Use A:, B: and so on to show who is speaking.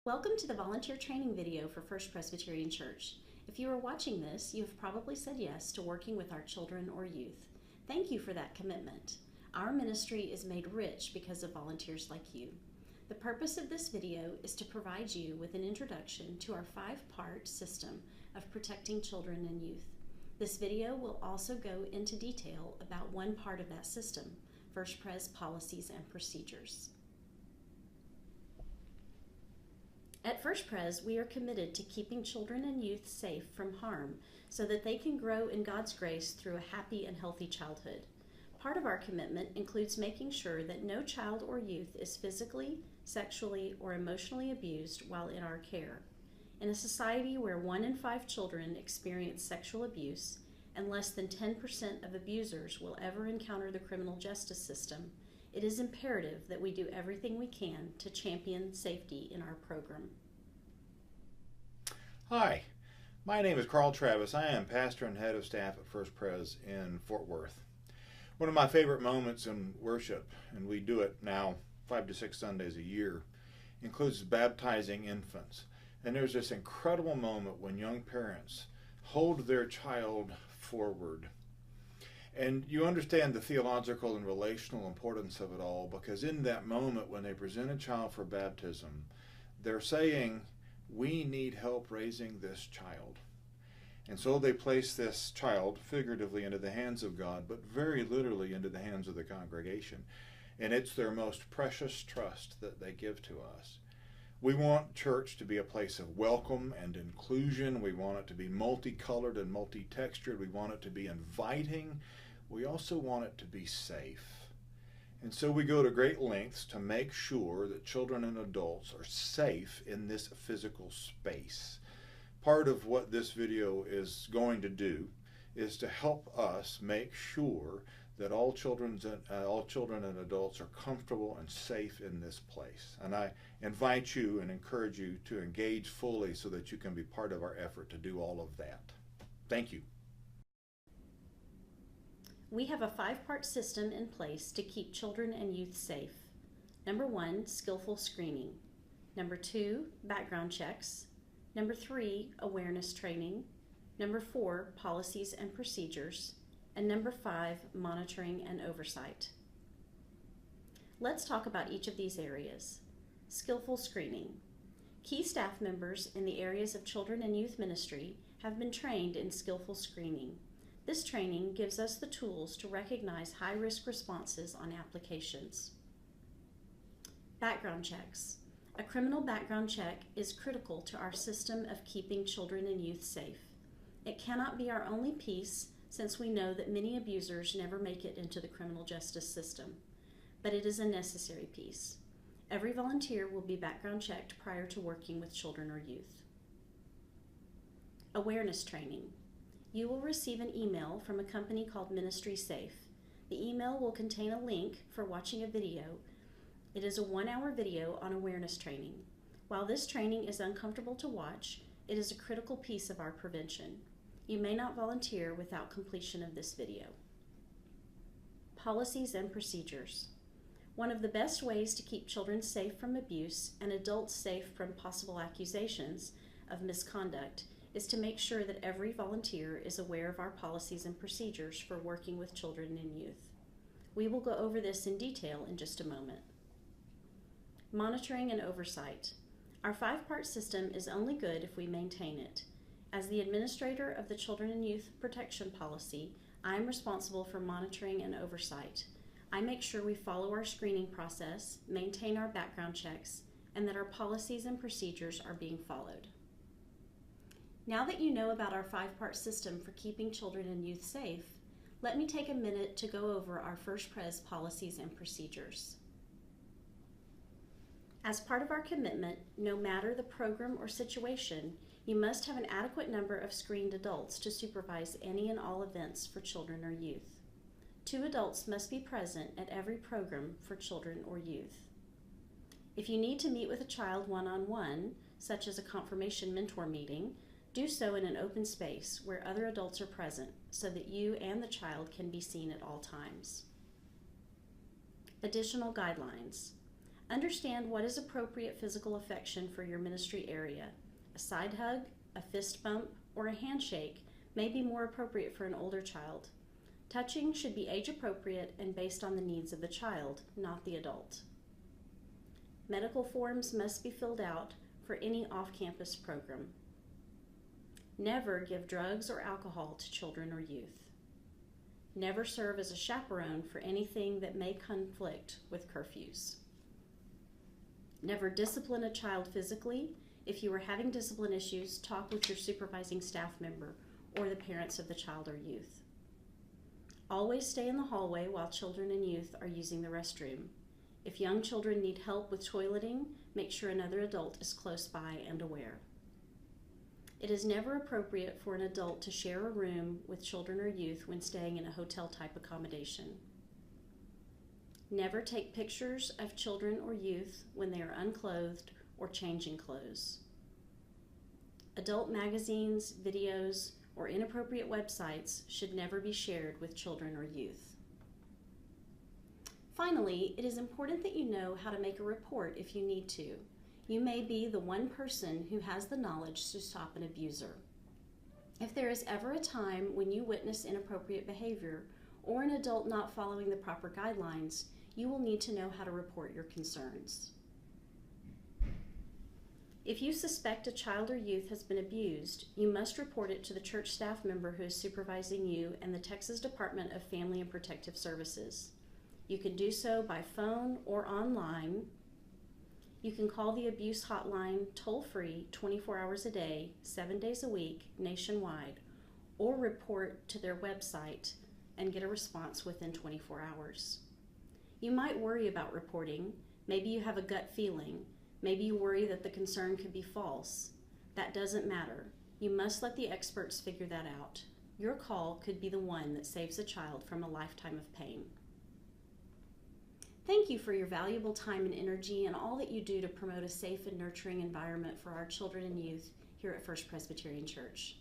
A: Welcome to the volunteer training video for First Presbyterian Church. If you are watching this, you have probably said yes to working with our children or youth. Thank you for that commitment. Our ministry is made rich because of volunteers like you. The purpose of this video is to provide you with an introduction to our 5-part system of protecting children and youth. This video will also go into detail about one part of that system, First Pres policies and procedures. At First Pres, we are committed to keeping children and youth safe from harm so that they can grow in God's grace through a happy and healthy childhood. Part of our commitment includes making sure that no child or youth is physically, sexually, or emotionally abused while in our care. In a society where 1 in 5 children experience sexual abuse and less than 10% of abusers will ever encounter the criminal justice system, it is imperative that we do everything we can to champion safety in our program.
B: Hi, my name is Carl Travis. I am pastor and head of staff at First Pres in Fort Worth. One of my favorite moments in worship, and we do it now 5 to 6 Sundays a year, includes baptizing infants. And there's this incredible moment when young parents hold their child forward. And you understand the theological and relational importance of it all, because in that moment when they present a child for baptism, they're saying, we need help raising this child. And so they place this child figuratively into the hands of God, but very literally into the hands of the congregation. And it's their most precious trust that they give to us. We want church to be a place of welcome and inclusion. We want it to be multicolored and multi-textured. We want it to be inviting. We also want it to be safe. And so we go to great lengths to make sure that children and adults are safe in this physical space. Part of what this video is going to do is to help us make sure that all children and adults are comfortable and safe in this place. And I invite you and encourage you to engage fully so that you can be part of our effort to do all of that. Thank you.
A: We have a 5-part system in place to keep children and youth safe. Number 1, skillful screening. Number 2, background checks. Number 3, awareness training. Number 4, policies and procedures. And number 5, monitoring and oversight. Let's talk about each of these areas. Skillful screening. Key staff members in the areas of children and youth ministry have been trained in skillful screening. This training gives us the tools to recognize high-risk responses on applications. Background checks. A criminal background check is critical to our system of keeping children and youth safe. It cannot be our only piece, since we know that many abusers never make it into the criminal justice system, but it is a necessary piece. Every volunteer will be background checked prior to working with children or youth. Awareness training. You will receive an email from a company called Ministry Safe. The email will contain a link for watching a video. It is a 1-hour video on awareness training. While this training is uncomfortable to watch, it is a critical piece of our prevention. You may not volunteer without completion of this video. Policies and procedures. One of the best ways to keep children safe from abuse and adults safe from possible accusations of misconduct is to make sure that every volunteer is aware of our policies and procedures for working with children and youth. We will go over this in detail in just a moment. Monitoring and oversight. Our 5-part system is only good if we maintain it. As the administrator of the Children and Youth Protection Policy, I am responsible for monitoring and oversight. I make sure we follow our screening process, maintain our background checks, and that our policies and procedures are being followed. Now that you know about our 5-part system for keeping children and youth safe, let me take a minute to go over our First Pres policies and procedures. As part of our commitment, no matter the program or situation, you must have an adequate number of screened adults to supervise any and all events for children or youth. 2 adults must be present at every program for children or youth. If you need to meet with a child one-on-one, such as a confirmation mentor meeting, do so in an open space where other adults are present so that you and the child can be seen at all times. Additional guidelines. Understand what is appropriate physical affection for your ministry area. A side hug, a fist bump, or a handshake may be more appropriate for an older child. Touching should be age appropriate and based on the needs of the child, not the adult. Medical forms must be filled out for any off-campus program. Never give drugs or alcohol to children or youth. Never serve as a chaperone for anything that may conflict with curfews. Never discipline a child physically. If you are having discipline issues, talk with your supervising staff member or the parents of the child or youth. Always stay in the hallway while children and youth are using the restroom. If young children need help with toileting, make sure another adult is close by and aware. It is never appropriate for an adult to share a room with children or youth when staying in a hotel-type accommodation. Never take pictures of children or youth when they are unclothed or changing clothes. Adult magazines, videos, or inappropriate websites should never be shared with children or youth. Finally, it is important that you know how to make a report if you need to. You may be the one person who has the knowledge to stop an abuser. If there is ever a time when you witness inappropriate behavior or an adult not following the proper guidelines, you will need to know how to report your concerns. If you suspect a child or youth has been abused, you must report it to the church staff member who is supervising you and the Texas Department of Family and Protective Services. You can do so by phone or online. You can call the abuse hotline toll-free 24 hours a day, 7 days a week, nationwide, or report to their website and get a response within 24 hours. You might worry about reporting. Maybe you have a gut feeling. Maybe you worry that the concern could be false. That doesn't matter. You must let the experts figure that out. Your call could be the one that saves a child from a lifetime of pain. Thank you for your valuable time and energy and all that you do to promote a safe and nurturing environment for our children and youth here at First Presbyterian Church.